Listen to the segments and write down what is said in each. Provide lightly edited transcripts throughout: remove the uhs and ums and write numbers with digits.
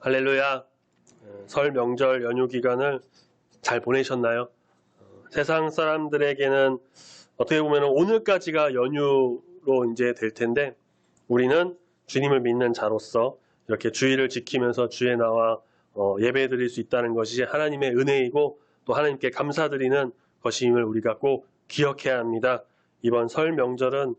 할렐루야. 설 명절 연휴 기간을 잘 보내셨나요? 세상 사람들에게는 어떻게 보면 오늘까지가 연휴로 이제 될 텐데, 우리는 주님을 믿는 자로서 이렇게 주일을 지키면서 주에 나와 예배 드릴 수 있다는 것이 하나님의 은혜이고 또 하나님께 감사드리는 것임을 우리가 꼭 기억해야 합니다. 이번 설 명절은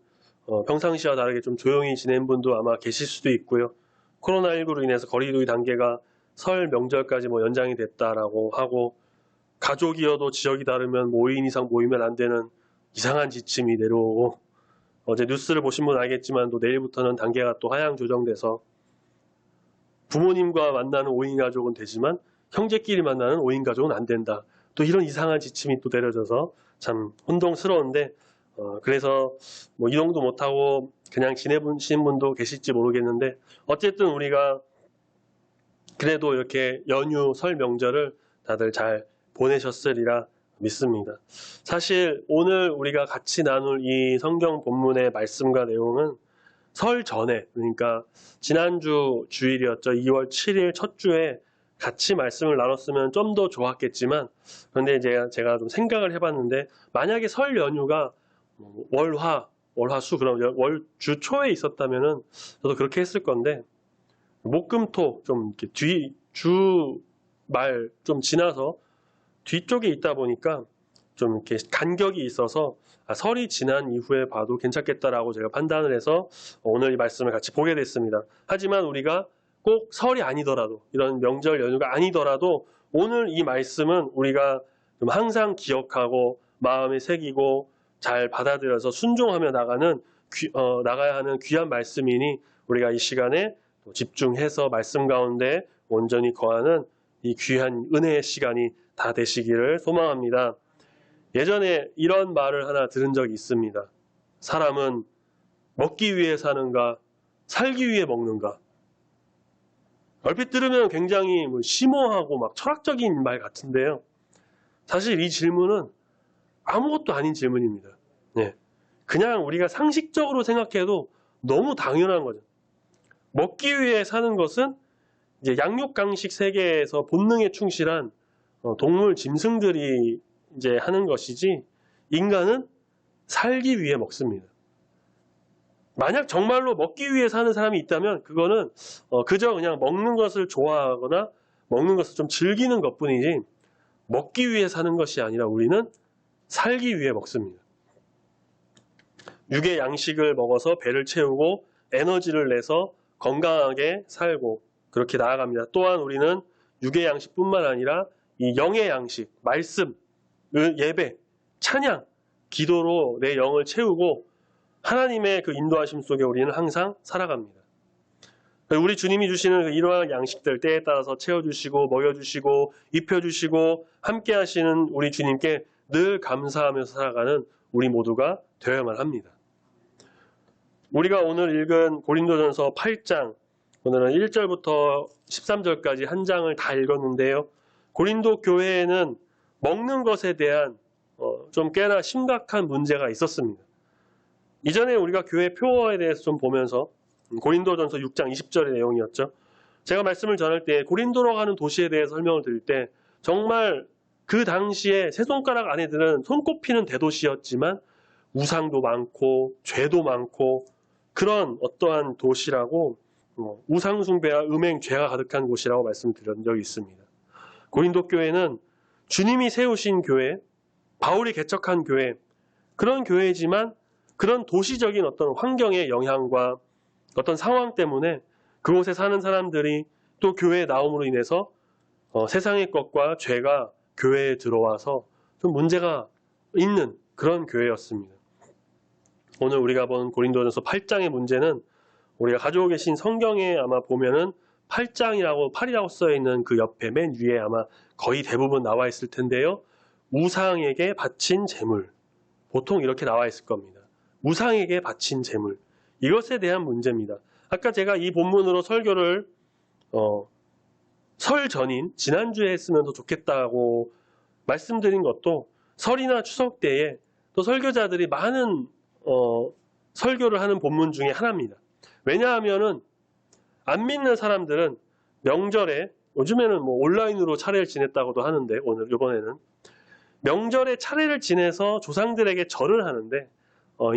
평상시와 다르게 좀 조용히 지낸 분도 아마 계실 수도 있고요. 코로나19로 인해서 거리두기 단계가 설 명절까지 연장이 됐다라고 하고, 가족이어도 지역이 다르면 5인 이상 모이면 안 되는 이상한 지침이 내려오고, 어제 뉴스를 보신 분 알겠지만 또 내일부터는 단계가 또 하향 조정돼서 부모님과 만나는 5인 가족은 되지만 형제끼리 만나는 5인 가족은 안 된다. 또 이런 이상한 지침이 또 내려져서 참 혼동스러운데, 그래서 이동도 못하고 그냥 지내시는 분도 계실지 모르겠는데, 어쨌든 우리가 그래도 이렇게 연휴 설 명절을 다들 잘 보내셨으리라 믿습니다. 사실 오늘 우리가 같이 나눌 이 성경 본문의 말씀과 내용은 설 전에, 그러니까 지난주 주일이었죠. 2월 7일 첫 주에 같이 말씀을 나눴으면 좀 더 좋았겠지만, 그런데 제가 좀 생각을 해봤는데, 만약에 설 연휴가 월화수 그럼 주 초에 있었다면은 저도 그렇게 했을 건데, 목금토 좀 이렇게 주말 좀 지나서 뒤쪽에 있다 보니까 좀 이렇게 간격이 있어서 설이 지난 이후에 봐도 괜찮겠다라고 제가 판단을 해서 오늘 이 말씀을 같이 보게 됐습니다. 하지만 우리가 꼭 설이 아니더라도, 이런 명절 연휴가 아니더라도 오늘 이 말씀은 우리가 좀 항상 기억하고 마음에 새기고 잘 받아들여서 순종하며 나가야 하는 귀한 말씀이니, 우리가 이 시간에 집중해서 말씀 가운데 온전히 거하는 이 귀한 은혜의 시간이 다 되시기를 소망합니다. 예전에 이런 말을 하나 들은 적이 있습니다. 사람은 먹기 위해 사는가, 살기 위해 먹는가? 얼핏 들으면 굉장히 심오하고 막 철학적인 말 같은데요. 사실 이 질문은 아무것도 아닌 질문입니다. 네. 그냥 우리가 상식적으로 생각해도 너무 당연한 거죠. 먹기 위해 사는 것은 이제 양육강식 세계에서 본능에 충실한 동물, 짐승들이 이제 하는 것이지, 인간은 살기 위해 먹습니다. 만약 정말로 먹기 위해 사는 사람이 있다면 그거는 그저 그냥 먹는 것을 좋아하거나 먹는 것을 좀 즐기는 것뿐이지, 먹기 위해 사는 것이 아니라 우리는 살기 위해 먹습니다. 육의 양식을 먹어서 배를 채우고 에너지를 내서 건강하게 살고 그렇게 나아갑니다. 또한 우리는 육의 양식뿐만 아니라 이 영의 양식, 말씀, 예배, 찬양, 기도로 내 영을 채우고 하나님의 그 인도하심 속에 우리는 항상 살아갑니다. 우리 주님이 주시는 이러한 양식들 때에 따라서 채워주시고 먹여주시고 입혀주시고 함께 하시는 우리 주님께 늘 감사하면서 살아가는 우리 모두가 되어야만 합니다. 우리가 오늘 읽은 고린도전서 8장, 오늘은 1절부터 13절까지 한 장을 다 읽었는데요. 고린도 교회에는 먹는 것에 대한 좀 꽤나 심각한 문제가 있었습니다. 이전에 우리가 교회 표어에 대해서 좀 보면서, 고린도전서 6장 20절의 내용이었죠. 제가 말씀을 전할 때 고린도라고 하는 도시에 대해서 설명을 드릴 때, 정말 그 당시에 세 손가락 안에 드는 손꼽히는 대도시였지만 우상도 많고 죄도 많고 그런 어떠한 도시라고, 우상숭배와 음행, 죄가 가득한 곳이라고 말씀드린 적이 있습니다. 고린도 교회는 주님이 세우신 교회, 바울이 개척한 교회, 그런 교회지만 그런 도시적인 어떤 환경의 영향과 어떤 상황 때문에 그곳에 사는 사람들이 또 교회에 나옴으로 인해서 세상의 것과 죄가 교회에 들어와서 좀 문제가 있는 그런 교회였습니다. 오늘 우리가 본 고린도전서 8장의 문제는, 우리가 가지고 계신 성경에 아마 보면은 8이라고 써있는 그 옆에 맨 위에 아마 거의 대부분 나와 있을 텐데요. 우상에게 바친 제물. 보통 이렇게 나와 있을 겁니다. 우상에게 바친 제물. 이것에 대한 문제입니다. 아까 제가 이 본문으로 설교를 설 전인 지난주에 했으면 더 좋겠다고 말씀드린 것도, 설이나 추석 때에 또 설교자들이 많은 설교를 하는 본문 중에 하나입니다. 왜냐하면은 안 믿는 사람들은 명절에, 요즘에는 뭐 온라인으로 차례를 지냈다고도 하는데, 이번에는 명절에 차례를 지내서 조상들에게 절을 하는데,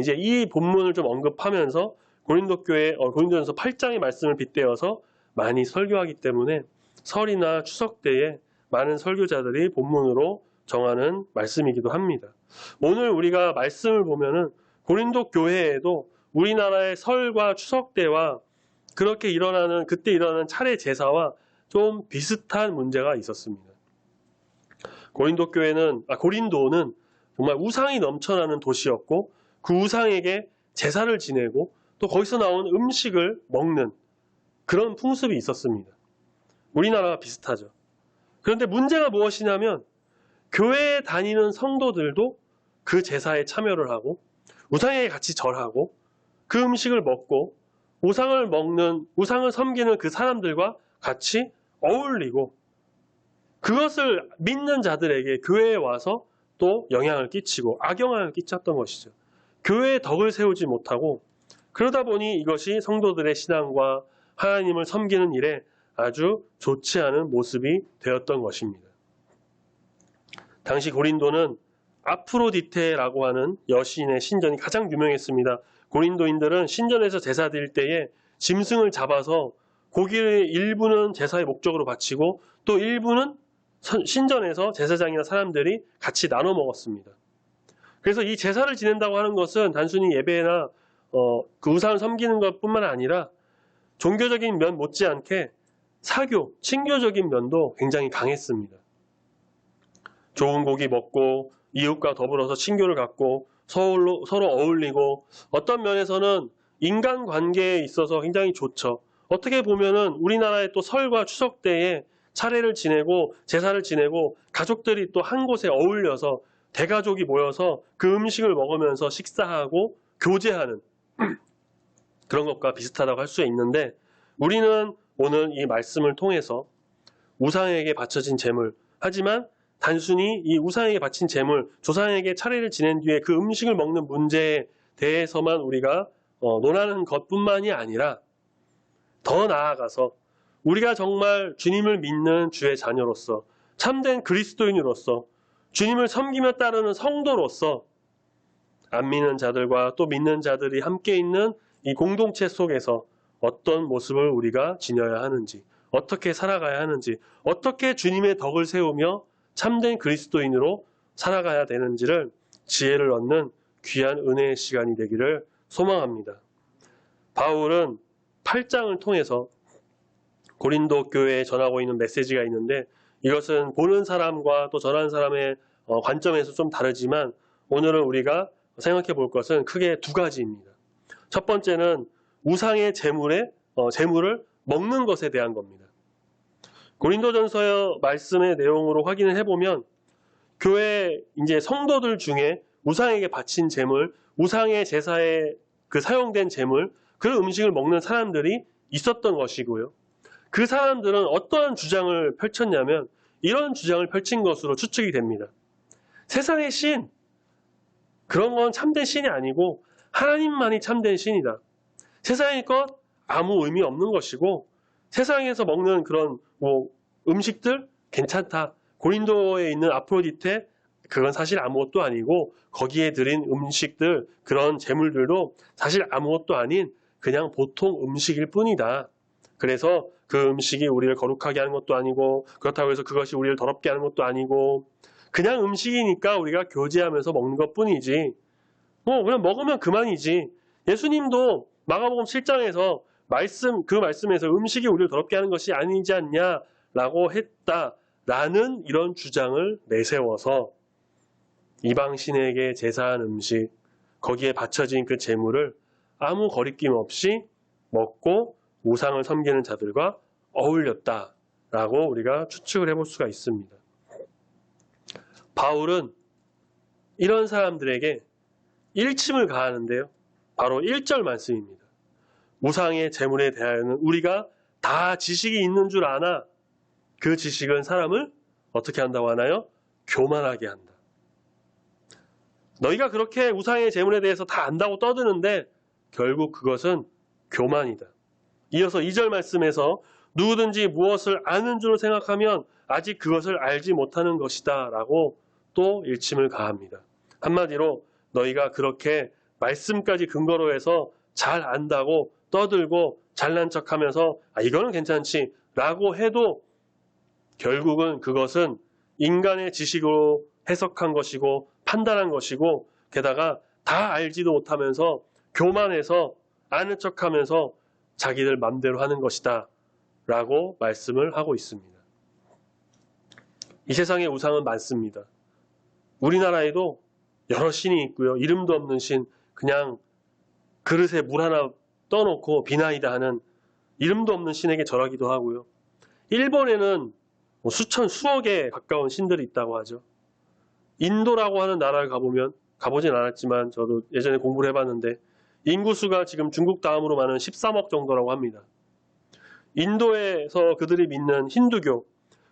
이제 이 본문을 좀 언급하면서 고린도전서 8장의 말씀을 빗대어서 많이 설교하기 때문에 설이나 추석 때에 많은 설교자들이 본문으로 정하는 말씀이기도 합니다. 오늘 우리가 말씀을 보면은 고린도 교회에도 우리나라의 설과 추석 때와 그때 일어나는 차례 제사와 좀 비슷한 문제가 있었습니다. 고린도는 정말 우상이 넘쳐나는 도시였고 그 우상에게 제사를 지내고 또 거기서 나온 음식을 먹는 그런 풍습이 있었습니다. 우리나라가 비슷하죠. 그런데 문제가 무엇이냐면 교회에 다니는 성도들도 그 제사에 참여를 하고 우상에게 같이 절하고 그 음식을 먹고 우상을 섬기는 그 사람들과 같이 어울리고 그것을 믿는 자들에게 교회에 와서 또 영향을 끼치고 악영향을 끼쳤던 것이죠. 교회의 덕을 세우지 못하고 그러다 보니 이것이 성도들의 신앙과 하나님을 섬기는 일에 아주 좋지 않은 모습이 되었던 것입니다. 당시 고린도는 아프로디테라고 하는 여신의 신전이 가장 유명했습니다. 고린도인들은 신전에서 제사 드릴 때에 짐승을 잡아서 고기를 일부는 제사의 목적으로 바치고 또 일부는 신전에서 제사장이나 사람들이 같이 나눠 먹었습니다. 그래서 이 제사를 지낸다고 하는 것은 단순히 예배나 그 우상을 섬기는 것뿐만 아니라 종교적인 면 못지않게 친교적인 면도 굉장히 강했습니다. 좋은 고기 먹고 이웃과 더불어서 친교를 갖고 서로 어울리고 어떤 면에서는 인간관계에 있어서 굉장히 좋죠. 어떻게 보면은 우리나라의 또 설과 추석 때에 차례를 지내고 제사를 지내고 가족들이 또 한 곳에 어울려서 대가족이 모여서 그 음식을 먹으면서 식사하고 교제하는 그런 것과 비슷하다고 할 수 있는데 우리는 오늘 이 말씀을 통해서 우상에게 바쳐진 제물, 하지만 단순히 이 우상에게 바친 제물, 조상에게 차례를 지낸 뒤에 그 음식을 먹는 문제에 대해서만 우리가 논하는 것뿐만이 아니라 더 나아가서 우리가 정말 주님을 믿는 주의 자녀로서 참된 그리스도인으로서 주님을 섬기며 따르는 성도로서 안 믿는 자들과 또 믿는 자들이 함께 있는 이 공동체 속에서 어떤 모습을 우리가 지녀야 하는지, 어떻게 살아가야 하는지, 어떻게 주님의 덕을 세우며 참된 그리스도인으로 살아가야 되는지를 지혜를 얻는 귀한 은혜의 시간이 되기를 소망합니다. 바울은 8장을 통해서 고린도 교회에 전하고 있는 메시지가 있는데 이것은 보는 사람과 또 전하는 사람의 관점에서 좀 다르지만 오늘은 우리가 생각해 볼 것은 크게 두 가지입니다. 첫 번째는 우상의 제물을 먹는 것에 대한 겁니다. 고린도전서의 말씀의 내용으로 확인을 해보면 교회 이제 성도들 중에 우상에게 바친 제물, 우상의 제사에 그 사용된 제물, 그 음식을 먹는 사람들이 있었던 것이고요. 그 사람들은 어떠한 주장을 펼쳤냐면 이런 주장을 펼친 것으로 추측이 됩니다. 세상의 신, 그런 건 참된 신이 아니고 하나님만이 참된 신이다. 세상의 것 아무 의미 없는 것이고 세상에서 먹는 그런 음식들 괜찮다. 고린도에 있는 아프로디테 그건 사실 아무것도 아니고 거기에 드린 음식들 그런 제물들도 사실 아무것도 아닌 그냥 보통 음식일 뿐이다. 그래서 그 음식이 우리를 거룩하게 하는 것도 아니고 그렇다고 해서 그것이 우리를 더럽게 하는 것도 아니고 그냥 음식이니까 우리가 교제하면서 먹는 것뿐이지 그냥 먹으면 그만이지. 예수님도 마가복음 7장에서 그 말씀에서 음식이 우리를 더럽게 하는 것이 아니지 않냐라고 했다라는 이런 주장을 내세워서 이방신에게 제사한 음식 거기에 바쳐진 그 제물을 아무 거리낌 없이 먹고 우상을 섬기는 자들과 어울렸다라고 우리가 추측을 해볼 수가 있습니다. 바울은 이런 사람들에게 일침을 가하는데요. 바로 1절 말씀입니다. 우상의 제물에 대하여는 우리가 다 지식이 있는 줄 아나 그 지식은 사람을 어떻게 한다고 하나요? 교만하게 한다. 너희가 그렇게 우상의 제물에 대해서 다 안다고 떠드는데 결국 그것은 교만이다. 이어서 2절 말씀에서 누구든지 무엇을 아는 줄 생각하면 아직 그것을 알지 못하는 것이다 라고 또 일침을 가합니다. 한마디로 너희가 그렇게 말씀까지 근거로 해서 잘 안다고 떠들고 잘난 척하면서 이거는 괜찮지 라고 해도 결국은 그것은 인간의 지식으로 해석한 것이고 판단한 것이고 게다가 다 알지도 못하면서 교만해서 아는 척하면서 자기들 맘대로 하는 것이다 라고 말씀을 하고 있습니다. 이 세상에 우상은 많습니다. 우리나라에도 여러 신이 있고요. 이름도 없는 신, 그냥 그릇에 물 하나 떠놓고 비나이다 하는 이름도 없는 신에게 절하기도 하고요. 일본에는 수천, 수억에 가까운 신들이 있다고 하죠. 인도라고 하는 나라를 가보진 않았지만 저도 예전에 공부를 해봤는데 인구수가 지금 중국 다음으로 많은 13억 정도라고 합니다. 인도에서 그들이 믿는 힌두교,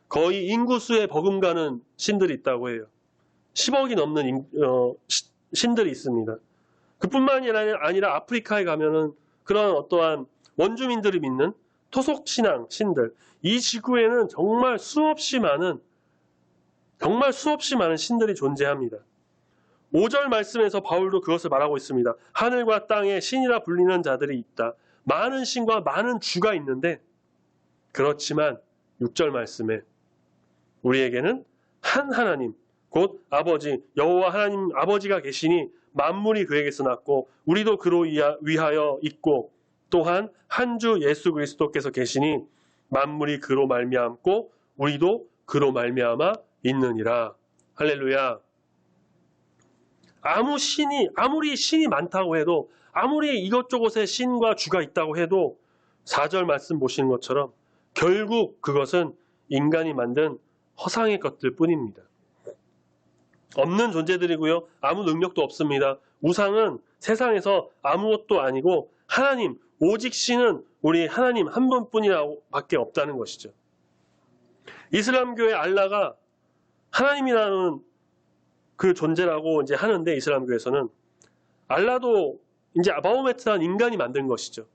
거의 인구수에 버금가는 신들이 있다고 해요. 10억이 넘는 신들이 있습니다. 그뿐만이 아니라 아프리카에 가면은 그런 어떠한 원주민들이 믿는 토속신앙 신들, 이 지구에는 정말 수없이 많은 신들이 존재합니다. 5절 말씀에서 바울도 그것을 말하고 있습니다. 하늘과 땅에 신이라 불리는 자들이 있다. 많은 신과 많은 주가 있는데 그렇지만 6절 말씀에 우리에게는 한 하나님, 곧 아버지, 여호와 하나님 아버지가 계시니 만물이 그에게서 났고 우리도 그로 위하여 있고 또한 한 주 예수 그리스도께서 계시니 만물이 그로 말미암고 우리도 그로 말미암아 있느니라. 할렐루야. 아무리 신이 많다고 해도 아무리 이것저것에 신과 주가 있다고 해도 4절 말씀 보시는 것처럼 결국 그것은 인간이 만든 허상의 것들 뿐입니다. 없는 존재들이고요. 아무 능력도 없습니다. 우상은 세상에서 아무것도 아니고 하나님, 오직 신은 우리 하나님 한 분뿐이라고밖에 없다는 것이죠. 이슬람교의 알라가 하나님이라는 그 존재라고 이제 하는데 이슬람교에서는 알라도 이제 마호메트라는 인간이 만든 것이죠.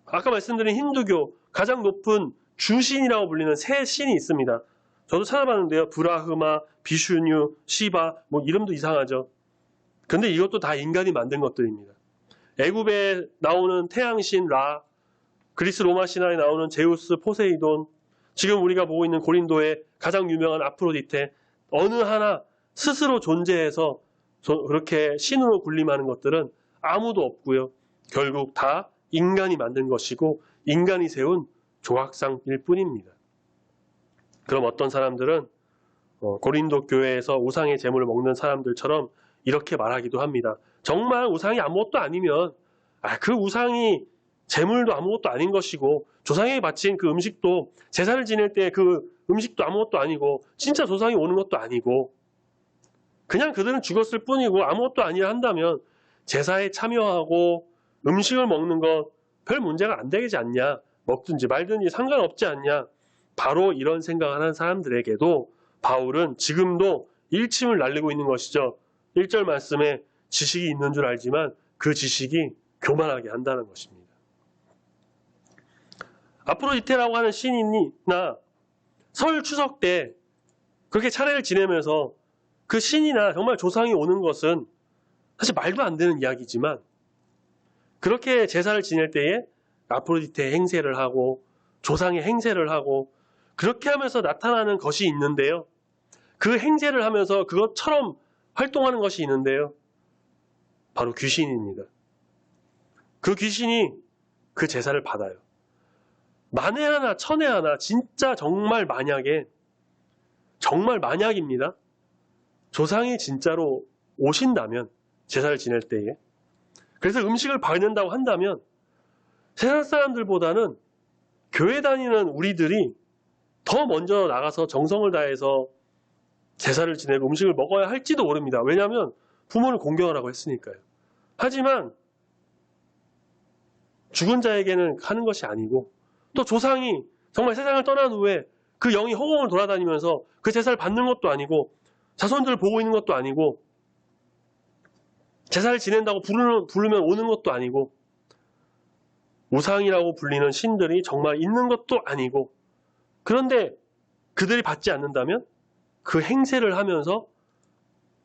아까 말씀드린 힌두교 가장 높은 주신이라고 불리는 세 신이 있습니다. 저도 찾아봤는데요. 브라흐마, 비슈뉴, 시바, 뭐 이름도 이상하죠. 근데 이것도 다 인간이 만든 것들입니다. 애굽에 나오는 태양신 라, 그리스 로마 신화에 나오는 제우스, 포세이돈, 지금 우리가 보고 있는 고린도의 가장 유명한 아프로디테, 어느 하나 스스로 존재해서 그렇게 신으로 군림하는 것들은 아무도 없고요. 결국 다 인간이 만든 것이고 인간이 세운 조각상일 뿐입니다. 그럼 어떤 사람들은 고린도 교회에서 우상의 제물을 먹는 사람들처럼 이렇게 말하기도 합니다. 정말 우상이 아무것도 아니면 그 우상이 제물도 아무것도 아닌 것이고 조상에게 바친 그 음식도 제사를 지낼 때 그 음식도 아무것도 아니고 진짜 조상이 오는 것도 아니고 그냥 그들은 죽었을 뿐이고 아무것도 아니라 한다면 제사에 참여하고 음식을 먹는 것 별 문제가 안 되지 않냐, 먹든지 말든지 상관없지 않냐, 바로 이런 생각을 하는 사람들에게도 바울은 지금도 일침을 날리고 있는 것이죠. 1절 말씀에 지식이 있는 줄 알지만 그 지식이 교만하게 한다는 것입니다. 아프로디테라고 하는 신이나 설 추석 때 그렇게 차례를 지내면서 그 신이나 정말 조상이 오는 것은 사실 말도 안 되는 이야기지만 그렇게 제사를 지낼 때에 아프로디테 행세를 하고 조상의 행세를 하고 그렇게 하면서 나타나는 것이 있는데요. 그 행세를 하면서 그것처럼 활동하는 것이 있는데요. 바로 귀신입니다. 그 귀신이 그 제사를 받아요. 만에 하나 천에 하나 진짜 정말 만약입니다. 조상이 진짜로 오신다면 제사를 지낼 때에 그래서 음식을 받는다고 한다면 세상 사람들보다는 교회 다니는 우리들이 더 먼저 나가서 정성을 다해서 제사를 지내고 음식을 먹어야 할지도 모릅니다. 왜냐하면 부모를 공경하라고 했으니까요. 하지만 죽은 자에게는 하는 것이 아니고 또 조상이 정말 세상을 떠난 후에 그 영이 허공을 돌아다니면서 그 제사를 받는 것도 아니고 자손들을 보고 있는 것도 아니고 제사를 지낸다고 부르면 오는 것도 아니고 우상이라고 불리는 신들이 정말 있는 것도 아니고, 그런데 그들이 받지 않는다면 그 행세를 하면서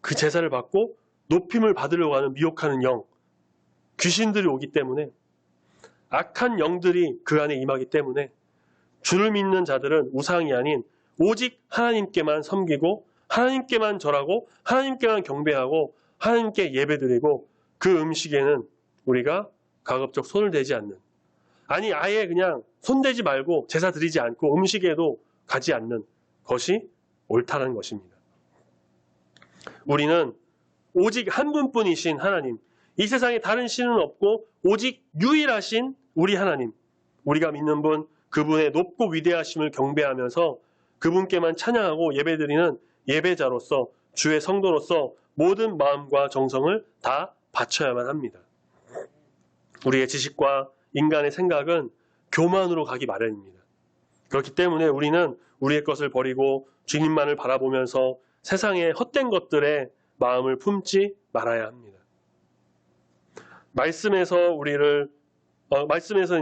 그 제사를 받고 높임을 받으려고 하는 미혹하는 영, 귀신들이 오기 때문에, 악한 영들이 그 안에 임하기 때문에 주를 믿는 자들은 우상이 아닌 오직 하나님께만 섬기고 하나님께만 절하고 하나님께만 경배하고 하나님께 예배드리고, 그 음식에는 우리가 가급적 손을 대지 않는, 아니 아예 그냥 손대지 말고 제사 드리지 않고 음식에도 가지 않는 것이 옳다는 것입니다. 우리는 오직 한 분뿐이신 하나님, 이 세상에 다른 신은 없고 오직 유일하신 우리 하나님, 우리가 믿는 분, 그분의 높고 위대하심을 경배하면서 그분께만 찬양하고 예배드리는 예배자로서, 주의 성도로서 모든 마음과 정성을 다 바쳐야만 합니다. 우리의 지식과 인간의 생각은 교만으로 가기 마련입니다. 그렇기 때문에 우리는 우리의 것을 버리고 주님만을 바라보면서 세상의 헛된 것들에 마음을 품지 말아야 합니다. 말씀에서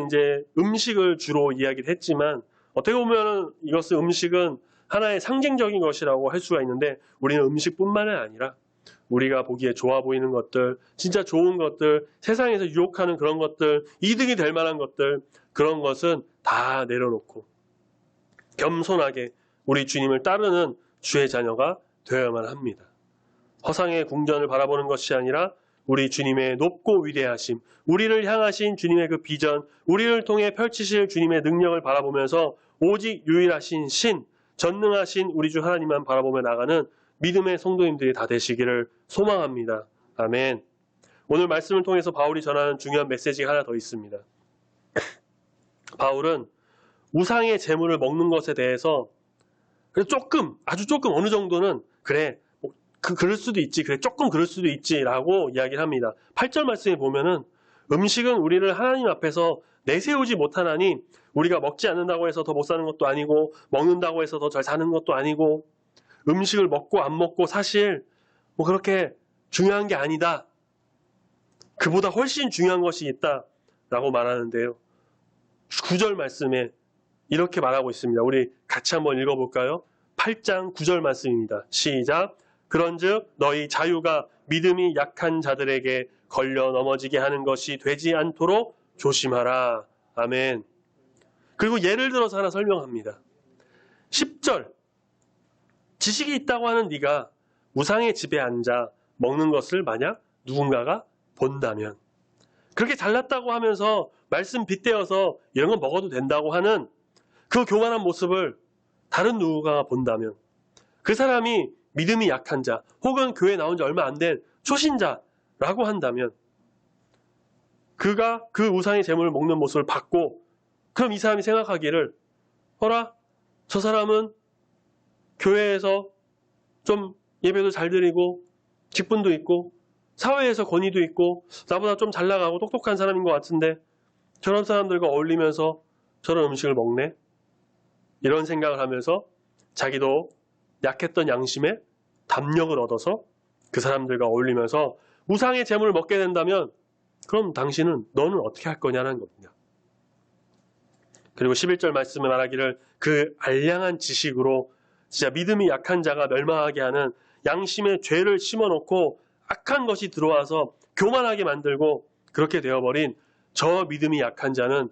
이제 음식을 주로 이야기를 했지만, 어떻게 보면 이것은 음식은 하나의 상징적인 것이라고 할 수가 있는데, 우리는 음식뿐만 아니라 우리가 보기에 좋아 보이는 것들, 진짜 좋은 것들, 세상에서 유혹하는 그런 것들, 이득이 될 만한 것들, 그런 것은 다 내려놓고 겸손하게 우리 주님을 따르는 주의 자녀가 되어야만 합니다. 허상의 궁전을 바라보는 것이 아니라 우리 주님의 높고 위대하심, 우리를 향하신 주님의 그 비전, 우리를 통해 펼치실 주님의 능력을 바라보면서 오직 유일하신 신, 전능하신 우리 주 하나님만 바라보며 나가는 믿음의 성도님들이 다 되시기를 소망합니다. 아멘. 오늘 말씀을 통해서 바울이 전하는 중요한 메시지가 하나 더 있습니다. 바울은 우상의 제물을 먹는 것에 대해서 아주 조금 어느 정도는 그래, 그럴 수도 있지, 그래, 조금 그럴 수도 있지라고 이야기를 합니다. 8절 말씀에 보면은 음식은 우리를 하나님 앞에서 내세우지 못하나니, 우리가 먹지 않는다고 해서 더 못 사는 것도 아니고 먹는다고 해서 더 잘 사는 것도 아니고, 음식을 먹고 안 먹고 사실 그렇게 중요한 게 아니다. 그보다 훨씬 중요한 것이 있다라고 말하는데요. 9절 말씀에 이렇게 말하고 있습니다. 우리 같이 한번 읽어볼까요? 8장 9절 말씀입니다. 시작. 그런즉 너희 자유가 믿음이 약한 자들에게 걸려 넘어지게 하는 것이 되지 않도록 조심하라. 아멘. 그리고 예를 들어서 하나 설명합니다. 10절. 지식이 있다고 하는 네가 우상의 집에 앉아 먹는 것을 만약 누군가가 본다면, 그렇게 잘났다고 하면서 말씀 빗대어서 이런 건 먹어도 된다고 하는 그 교만한 모습을 다른 누군가가 본다면, 그 사람이 믿음이 약한 자, 혹은 교회에 나온 지 얼마 안 된 초신자라고 한다면, 그가 그 우상의 제물을 먹는 모습을 봤고, 그럼 이 사람이 생각하기를, 어라, 저 사람은 교회에서 좀 예배도 잘 드리고 직분도 있고 사회에서 권위도 있고 나보다 좀 잘 나가고 똑똑한 사람인 것 같은데 저런 사람들과 어울리면서 저런 음식을 먹네? 이런 생각을 하면서 자기도 약했던 양심에 담력을 얻어서 그 사람들과 어울리면서 우상의 제물을 먹게 된다면, 그럼 너는 어떻게 할 거냐는 겁니다. 그리고 11절 말씀에 말하기를, 그 알량한 지식으로 진짜 믿음이 약한 자가 멸망하게 하는 양심의 죄를 심어놓고 악한 것이 들어와서 교만하게 만들고 그렇게 되어버린 저 믿음이 약한 자는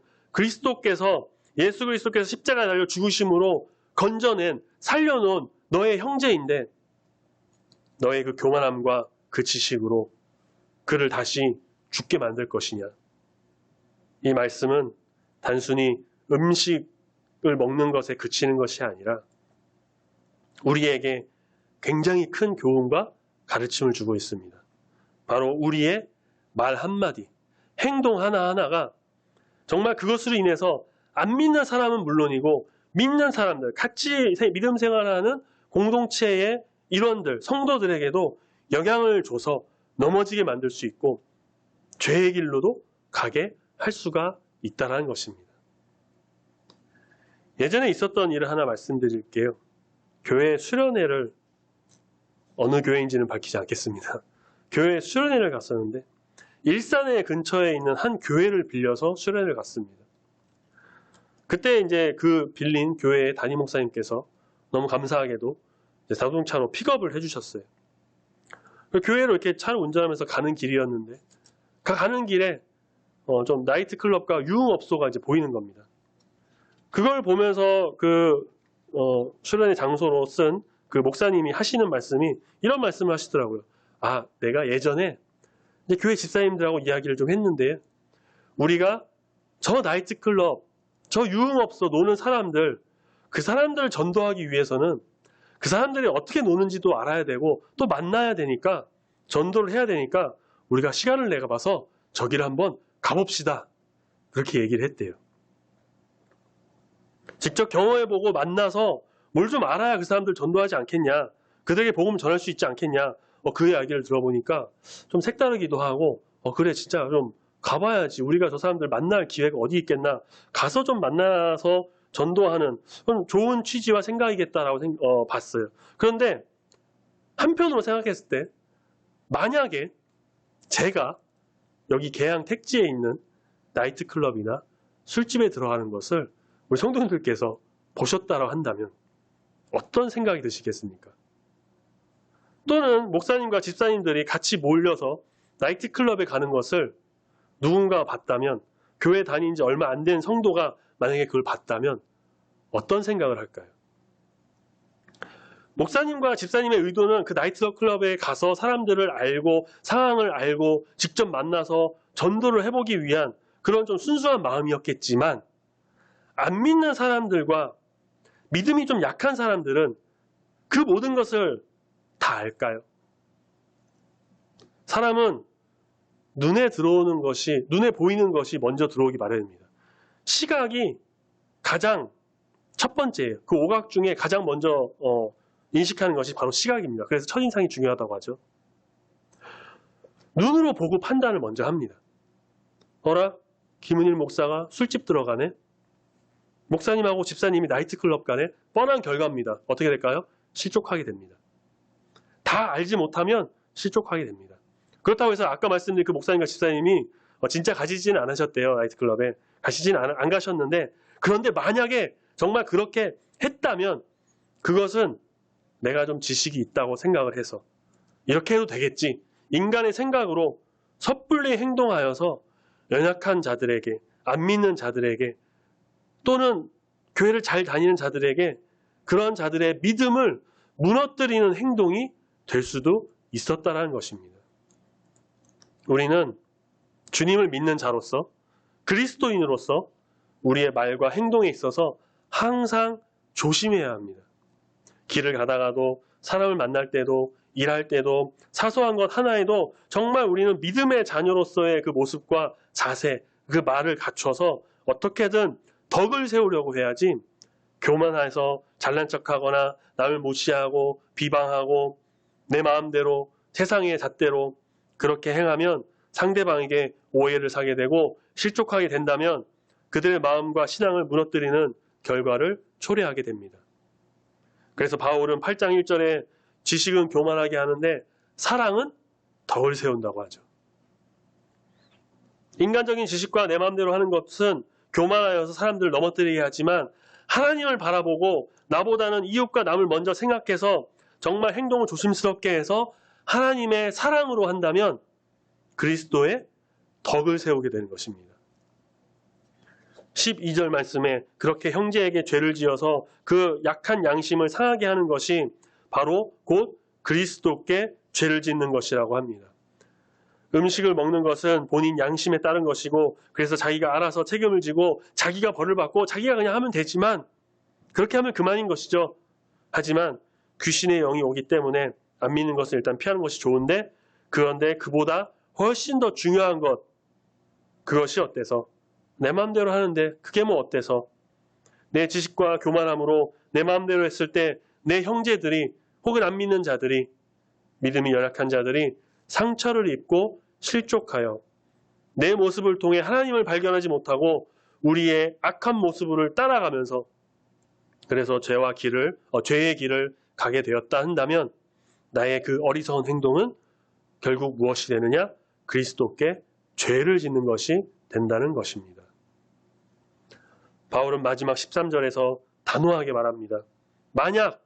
예수 그리스도께서 십자가에 달려 죽으심으로 건져낸, 살려놓은 너의 형제인데, 너의 그 교만함과 그 지식으로 그를 다시 죽게 만들 것이냐. 이 말씀은 단순히 음식을 먹는 것에 그치는 것이 아니라 우리에게 굉장히 큰 교훈과 가르침을 주고 있습니다. 바로 우리의 말 한마디, 행동 하나하나가 정말 그것으로 인해서 안 믿는 사람은 물론이고 믿는 사람들, 같이 믿음 생활하는 공동체의 일원들, 성도들에게도 영향을 줘서 넘어지게 만들 수 있고 죄의 길로도 가게 할 수가 있다는 것입니다. 예전에 있었던 일을 하나 말씀드릴게요. 교회 수련회를, 어느 교회인지는 밝히지 않겠습니다. 교회 수련회를 갔었는데 일산에 근처에 있는 한 교회를 빌려서 수련을 갔습니다. 그때 이제 그 빌린 교회의 담임 목사님께서 너무 감사하게도 이제 자동차로 픽업을 해주셨어요. 그 교회로 이렇게 차를 운전하면서 가는 길이었는데, 가는 길에 좀 나이트클럽과 유흥업소가 이제 보이는 겁니다. 그걸 보면서 수련의 장소로 쓴 그 목사님이 하시는 말씀이 이런 말씀을 하시더라고요. 아, 내가 예전에 이제 교회 집사님들하고 이야기를 좀 했는데, 우리가 저 나이트클럽, 저 유흥업소 노는 사람들, 그 사람들을 전도하기 위해서는 그 사람들이 어떻게 노는지도 알아야 되고 또 만나야 되니까, 전도를 해야 되니까 우리가 시간을 내봐서 저기를 한번 가봅시다. 그렇게 얘기를 했대요. 직접 경험해보고 만나서 뭘 좀 알아야 그 사람들 전도하지 않겠냐, 그들에게 복음 전할 수 있지 않겠냐, 그 이야기를 들어보니까 좀 색다르기도 하고, 그래 진짜 좀 가봐야지, 우리가 저 사람들 만날 기회가 어디 있겠나, 가서 좀 만나서 전도하는 좋은 취지와 생각이겠다라고 봤어요. 그런데 한편으로 생각했을 때, 만약에 제가 여기 계양 택지에 있는 나이트클럽이나 술집에 들어가는 것을 우리 성도님들께서 보셨다고 한다면 어떤 생각이 드시겠습니까? 또는 목사님과 집사님들이 같이 몰려서 나이트클럽에 가는 것을 누군가가 봤다면, 교회 다닌 지 얼마 안 된 성도가 만약에 그걸 봤다면 어떤 생각을 할까요? 목사님과 집사님의 의도는 그 나이트클럽에 가서 사람들을 알고 상황을 알고 직접 만나서 전도를 해보기 위한 그런 좀 순수한 마음이었겠지만, 안 믿는 사람들과 믿음이 좀 약한 사람들은 그 모든 것을 다 알까요? 사람은 눈에 들어오는 것이, 눈에 보이는 것이 먼저 들어오기 마련입니다. 시각이 가장 첫 번째예요. 그 오각 중에 가장 먼저 인식하는 것이 바로 시각입니다. 그래서 첫인상이 중요하다고 하죠. 눈으로 보고 판단을 먼저 합니다. 어라? 김은일 목사가 술집 들어가네? 목사님하고 집사님이 나이트클럽 가네? 뻔한 결과입니다. 어떻게 될까요? 실족하게 됩니다. 다 알지 못하면 실족하게 됩니다. 그렇다고 해서 아까 말씀드린 그 목사님과 집사님이 진짜 가시지는 않으셨대요. 나이트클럽에. 안 가셨는데, 그런데 만약에 정말 그렇게 했다면 그것은 내가 좀 지식이 있다고 생각을 해서 이렇게 해도 되겠지, 인간의 생각으로 섣불리 행동하여서 연약한 자들에게, 안 믿는 자들에게, 또는 교회를 잘 다니는 자들에게 그런 자들의 믿음을 무너뜨리는 행동이 될 수도 있었다라는 것입니다. 우리는 주님을 믿는 자로서, 그리스도인으로서 우리의 말과 행동에 있어서 항상 조심해야 합니다. 길을 가다가도, 사람을 만날 때도, 일할 때도, 사소한 것 하나에도 정말 우리는 믿음의 자녀로서의 그 모습과 자세, 그 말을 갖춰서 어떻게든 덕을 세우려고 해야지, 교만해서 잘난 척하거나 남을 무시하고 비방하고 내 마음대로 세상의 잣대로 그렇게 행하면 상대방에게 오해를 사게 되고 실족하게 된다면 그들의 마음과 신앙을 무너뜨리는 결과를 초래하게 됩니다. 그래서 바울은 8장 1절에 지식은 교만하게 하는데 사랑은 덕을 세운다고 하죠. 인간적인 지식과 내 마음대로 하는 것은 교만하여서 사람들을 넘어뜨리게 하지만, 하나님을 바라보고 나보다는 이웃과 남을 먼저 생각해서 정말 행동을 조심스럽게 해서 하나님의 사랑으로 한다면 그리스도의 덕을 세우게 되는 것입니다. 12절 말씀에 그렇게 형제에게 죄를 지어서 그 약한 양심을 상하게 하는 것이 바로 곧 그리스도께 죄를 짓는 것이라고 합니다. 음식을 먹는 것은 본인 양심에 따른 것이고, 그래서 자기가 알아서 책임을 지고 자기가 벌을 받고 자기가 그냥 하면 되지만, 그렇게 하면 그만인 것이죠. 하지만 귀신의 영이 오기 때문에 안 믿는 것을 일단 피하는 것이 좋은데, 그런데 그보다 훨씬 더 중요한 것, 그것이 어때서? 내 마음대로 하는데 그게 뭐 어때서? 내 지식과 교만함으로 내 마음대로 했을 때 내 형제들이, 혹은 안 믿는 자들이, 믿음이 연약한 자들이 상처를 입고 실족하여 내 모습을 통해 하나님을 발견하지 못하고 우리의 악한 모습을 따라가면서 그래서 죄의 길을 가게 되었다 한다면, 나의 그 어리석은 행동은 결국 무엇이 되느냐? 그리스도께 죄를 짓는 것이 된다는 것입니다. 바울은 마지막 13절에서 단호하게 말합니다. 만약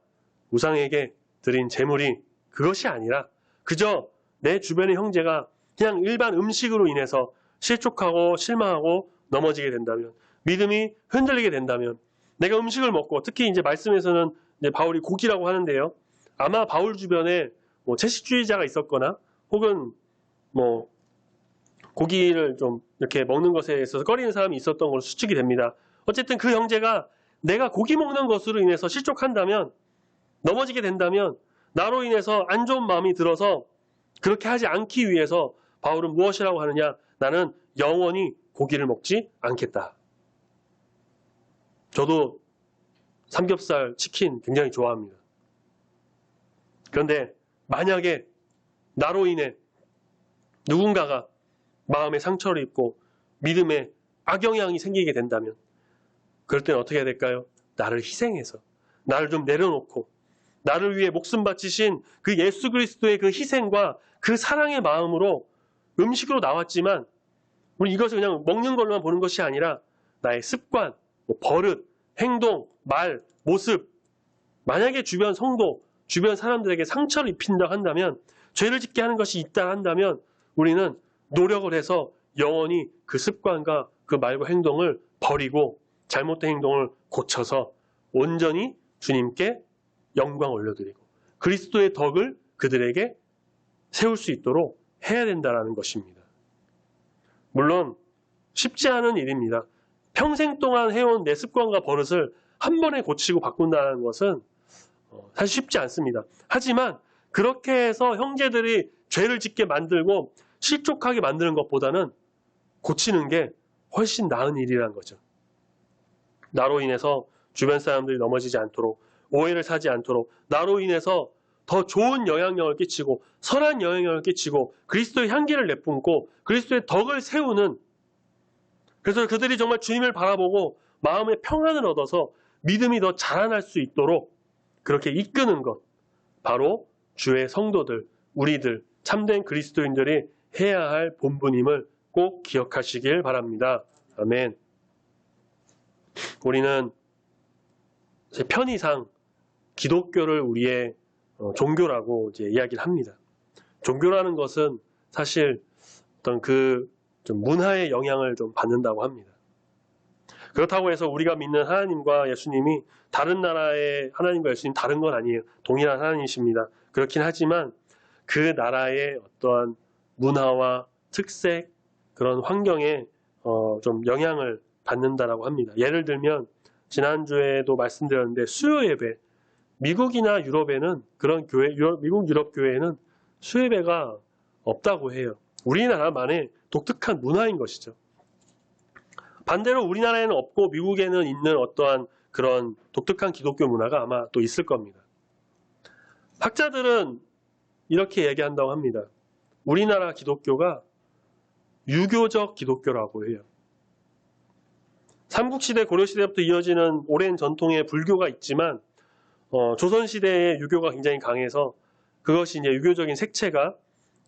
우상에게 드린 제물이 그것이 아니라 그저 내 주변의 형제가 그냥 일반 음식으로 인해서 실족하고 실망하고 넘어지게 된다면, 믿음이 흔들리게 된다면, 내가 음식을 먹고, 특히 이제 말씀에서는 이제 바울이 고기라고 하는데요. 아마 바울 주변에 뭐 채식주의자가 있었거나 혹은 뭐 고기를 좀 이렇게 먹는 것에 있어서 꺼리는 사람이 있었던 걸로 추측이 됩니다. 어쨌든 그 형제가 내가 고기 먹는 것으로 인해서 실족한다면, 넘어지게 된다면 나로 인해서 안 좋은 마음이 들어서 그렇게 하지 않기 위해서 바울은 무엇이라고 하느냐? 나는 영원히 고기를 먹지 않겠다. 저도 삼겹살, 치킨 굉장히 좋아합니다. 그런데 만약에 나로 인해 누군가가 마음에 상처를 입고 믿음에 악영향이 생기게 된다면 그럴 때는 어떻게 해야 될까요? 나를 희생해서, 나를 좀 내려놓고 나를 위해 목숨 바치신 그 예수 그리스도의 그 희생과 그 사랑의 마음으로 음식으로 나왔지만 우리 이것을 그냥 먹는 걸로만 보는 것이 아니라 나의 습관, 버릇, 행동, 말, 모습, 만약에 주변 성도, 주변 사람들에게 상처를 입힌다 한다면, 죄를 짓게 하는 것이 있다 한다면 우리는 노력을 해서 영원히 그 습관과 그 말과 행동을 버리고 잘못된 행동을 고쳐서 온전히 주님께 영광 올려드리고 그리스도의 덕을 그들에게 세울 수 있도록 해야 된다는 것입니다. 물론 쉽지 않은 일입니다. 평생 동안 해온 내 습관과 버릇을 한 번에 고치고 바꾼다는 것은 사실 쉽지 않습니다. 하지만 그렇게 해서 형제들이 죄를 짓게 만들고 실족하게 만드는 것보다는 고치는 게 훨씬 나은 일이라는 거죠. 나로 인해서 주변 사람들이 넘어지지 않도록, 오해를 사지 않도록, 나로 인해서 더 좋은 영향력을 끼치고 선한 영향력을 끼치고 그리스도의 향기를 내뿜고 그리스도의 덕을 세우는, 그래서 그들이 정말 주님을 바라보고 마음의 평안을 얻어서 믿음이 더 자라날 수 있도록 그렇게 이끄는 것, 바로 주의 성도들, 우리들, 참된 그리스도인들이 해야 할 본분임을 꼭 기억하시길 바랍니다. 아멘. 우리는 편의상 기독교를 우리의 종교라고 이제 이야기를 합니다. 종교라는 것은 사실 어떤 좀 문화의 영향을 좀 받는다고 합니다. 그렇다고 해서 우리가 믿는 하나님과 예수님이 다른 나라의 하나님과 예수님 다른 건 아니에요. 동일한 하나님이십니다. 그렇긴 하지만 그 나라의 어떠한 문화와 특색, 그런 환경에 좀 영향을 받는다라고 합니다. 예를 들면 지난주에도 말씀드렸는데 수요 예배, 미국이나 유럽에는 그런 교회, 미국 유럽 교회에는 수요 예배가 없다고 해요. 우리나라만의 독특한 문화인 것이죠. 반대로 우리나라에는 없고 미국에는 있는 어떠한 그런 독특한 기독교 문화가 아마 또 있을 겁니다. 학자들은 이렇게 얘기한다고 합니다. 우리나라 기독교가 유교적 기독교라고 해요. 삼국시대, 고려시대부터 이어지는 오랜 전통의 불교가 있지만 조선시대의 유교가 굉장히 강해서 그것이 이제 유교적인 색채가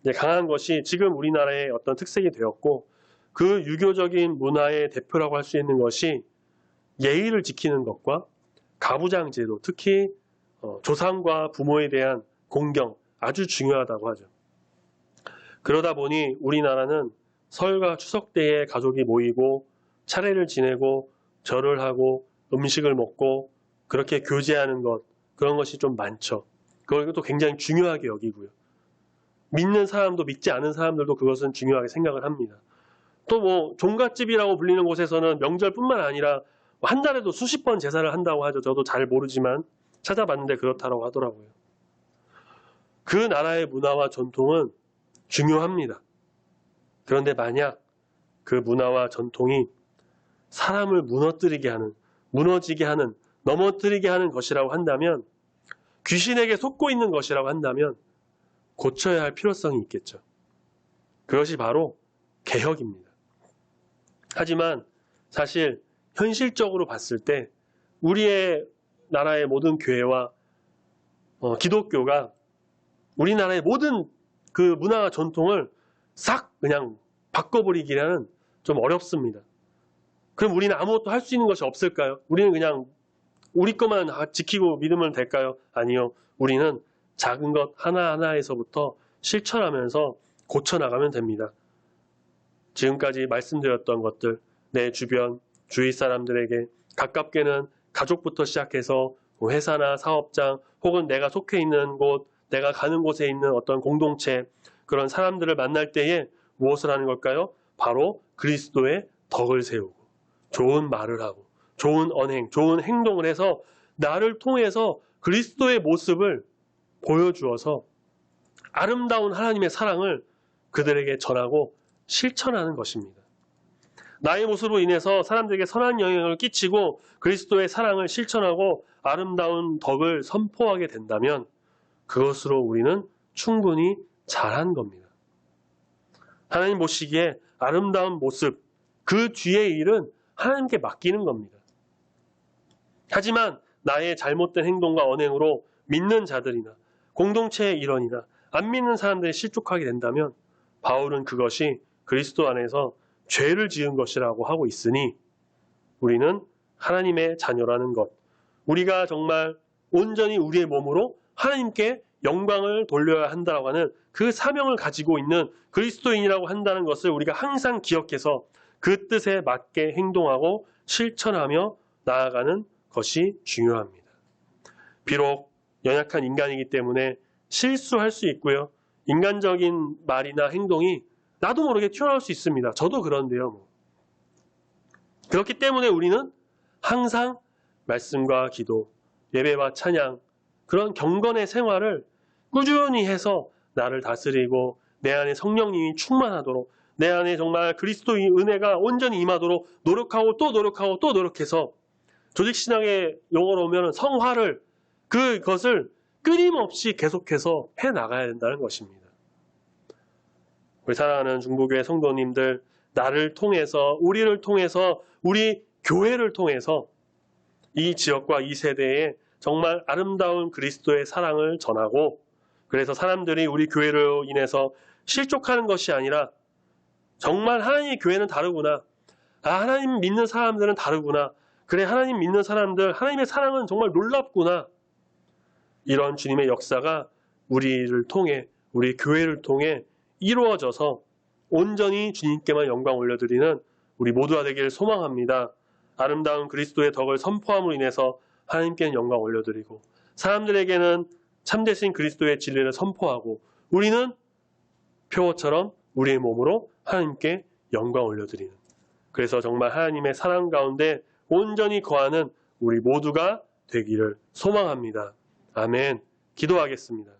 이제 강한 것이 지금 우리나라의 어떤 특색이 되었고, 그 유교적인 문화의 대표라고 할 수 있는 것이 예의를 지키는 것과 가부장제도, 특히 조상과 부모에 대한 공경, 아주 중요하다고 하죠. 그러다 보니 우리나라는 설과 추석 때에 가족이 모이고 차례를 지내고 절을 하고 음식을 먹고 그렇게 교제하는 것, 그런 것이 좀 많죠. 그걸 또 굉장히 중요하게 여기고요. 믿는 사람도 믿지 않은 사람들도 그것은 중요하게 생각을 합니다. 또 뭐 종갓집이라고 불리는 곳에서는 명절뿐만 아니라 한 달에도 수십 번 제사를 한다고 하죠. 저도 잘 모르지만 찾아봤는데 그렇다고 하더라고요. 그 나라의 문화와 전통은 중요합니다. 그런데 만약 그 문화와 전통이 사람을 무너뜨리게 하는, 무너지게 하는, 넘어뜨리게 하는 것이라고 한다면, 귀신에게 속고 있는 것이라고 한다면 고쳐야 할 필요성이 있겠죠. 그것이 바로 개혁입니다. 하지만 사실 현실적으로 봤을 때 우리의 나라의 모든 교회와 기독교가 우리나라의 모든 그 문화와 전통을 싹 그냥 바꿔버리기는 좀 어렵습니다. 그럼 우리는 아무것도 할 수 있는 것이 없을까요? 우리는 그냥 우리 것만 지키고 믿으면 될까요? 아니요. 우리는 작은 것 하나하나에서부터 실천하면서 고쳐나가면 됩니다. 지금까지 말씀드렸던 것들, 내 주변, 주위 사람들에게, 가깝게는 가족부터 시작해서 회사나 사업장, 혹은 내가 속해 있는 곳, 내가 가는 곳에 있는 어떤 공동체, 그런 사람들을 만날 때에 무엇을 하는 걸까요? 바로 그리스도의 덕을 세우고, 좋은 말을 하고, 좋은 언행, 좋은 행동을 해서 나를 통해서 그리스도의 모습을 보여주어서 아름다운 하나님의 사랑을 그들에게 전하고 실천하는 것입니다. 나의 모습으로 인해서 사람들에게 선한 영향을 끼치고 그리스도의 사랑을 실천하고 아름다운 덕을 선포하게 된다면 그것으로 우리는 충분히 잘한 겁니다. 하나님 보시기에 아름다운 모습, 그 뒤의 일은 하나님께 맡기는 겁니다. 하지만 나의 잘못된 행동과 언행으로 믿는 자들이나 공동체의 일원이나 안 믿는 사람들이 실족하게 된다면 바울은 그것이 그리스도 안에서 죄를 지은 것이라고 하고 있으니 우리는 하나님의 자녀라는 것, 우리가 정말 온전히 우리의 몸으로 하나님께 영광을 돌려야 한다고 하는 그 사명을 가지고 있는 그리스도인이라고 한다는 것을 우리가 항상 기억해서 그 뜻에 맞게 행동하고 실천하며 나아가는 것이 중요합니다. 비록 연약한 인간이기 때문에 실수할 수 있고요. 인간적인 말이나 행동이 나도 모르게 튀어나올 수 있습니다. 저도 그런데요. 그렇기 때문에 우리는 항상 말씀과 기도, 예배와 찬양, 그런 경건의 생활을 꾸준히 해서 나를 다스리고 내 안에 성령님이 충만하도록 내 안에 정말 그리스도의 은혜가 온전히 임하도록 노력하고 또 노력하고 또 노력해서 조직신학의 용어로 오면 성화를 그것을 끊임없이 계속해서 해나가야 된다는 것입니다. 우리 사랑하는 중보교회 성도님들, 나를 통해서, 우리를 통해서, 우리 교회를 통해서 이 지역과 이 세대에 정말 아름다운 그리스도의 사랑을 전하고 그래서 사람들이 우리 교회로 인해서 실족하는 것이 아니라 정말 하나님의 교회는 다르구나. 하나님 믿는 사람들은 다르구나. 그래, 하나님 믿는 사람들, 하나님의 사랑은 정말 놀랍구나. 이런 주님의 역사가 우리를 통해, 우리 교회를 통해 이루어져서 온전히 주님께만 영광 올려드리는 우리 모두가 되기를 소망합니다. 아름다운 그리스도의 덕을 선포함으로 인해서 하나님께는 영광 올려드리고 사람들에게는 참되신 그리스도의 진리를 선포하고 우리는 표어처럼 우리의 몸으로 하나님께 영광 올려드리는, 그래서 정말 하나님의 사랑 가운데 온전히 거하는 우리 모두가 되기를 소망합니다. 아멘. 기도하겠습니다.